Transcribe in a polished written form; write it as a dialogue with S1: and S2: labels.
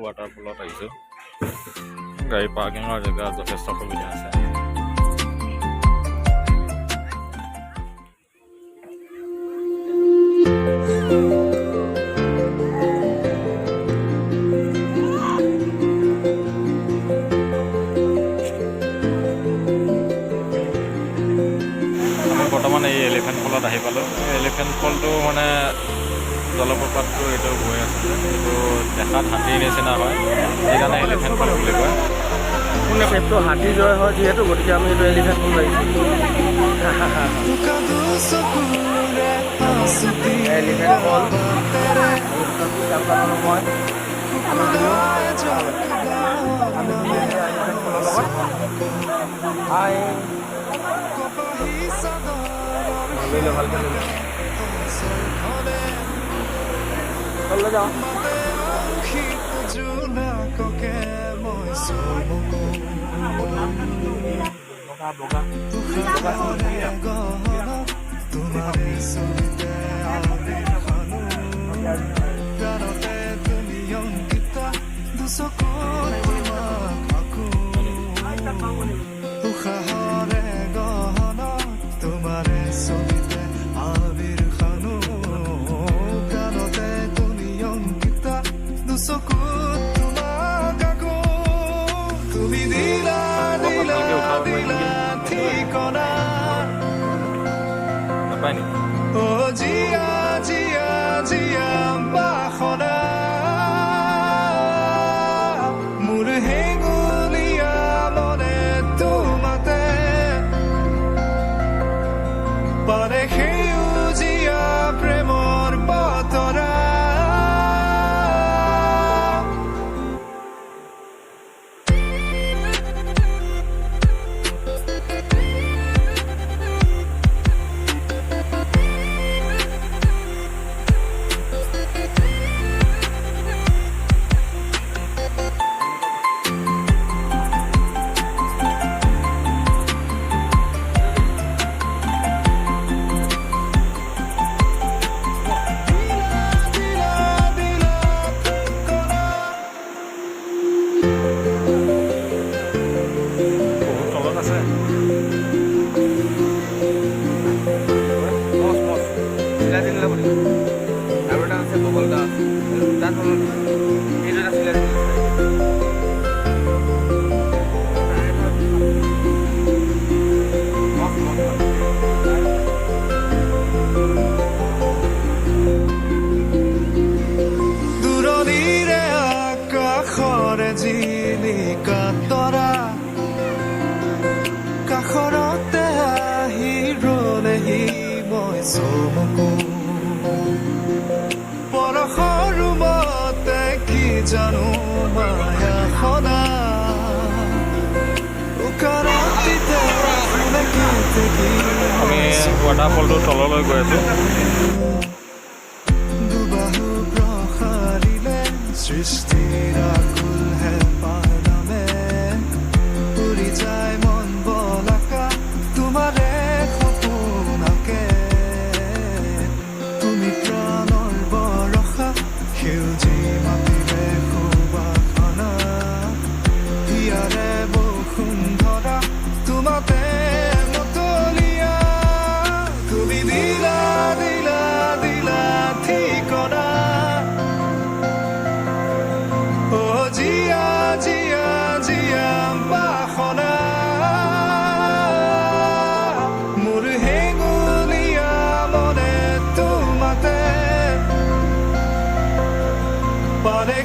S1: ৱাটাৰফলত আহিছোঁ। গাড়ী পাৰ্কিঙৰ জেগা যথেষ্ট সুবিধা আছে। বৰ্তমান এই এলিফেণ্ট ফলত আহি পালোঁ। এলিফেণ্ট ফলটো মানে জলপ্ৰপাতটো এইটো গৈ আছে, এইটো দেখাত হাতীৰ নিচিনা হয়, সেইকাৰণে এলিফেণ্ট ফল বুলি কয়।
S2: কোনে পেটটো হাতী জয় হয় যিহেতু, গতিকে আমি এইটো এলিফেণ্ট ফল লাগিছোঁ। এলিফেণ্ট ফল নহয়, ভালকৈ লৈ যাওঁ। বগা নাপায় নেকি?
S3: কাষৰতে আহি ৰলেহি মই চমকো পৰশৰ ৰুমতে কি জানো মায়া সদা
S1: আমি ৱাটাৰফলটোৰ তললৈ গৈ আছোঁ।
S3: দুবাহু প্ৰসাৰিলে সৃষ্টিৰ আকুল হেঁপাহ নামে উৰি যায় মন বলাকা তোমাৰে সপোনকে তুমি প্ৰাণৰ বৰষা সেউজী মাটিৰে সুবাসনা ইয়াৰে বসুন্ধৰা তোমাতে মতলীয়া তুমি দিলা দিলা দিলা ঠিকনা অ জিয়া জিয়া জিয়া বাসনা মোৰ হেঙুলীয়া মনে তোমাতে পালে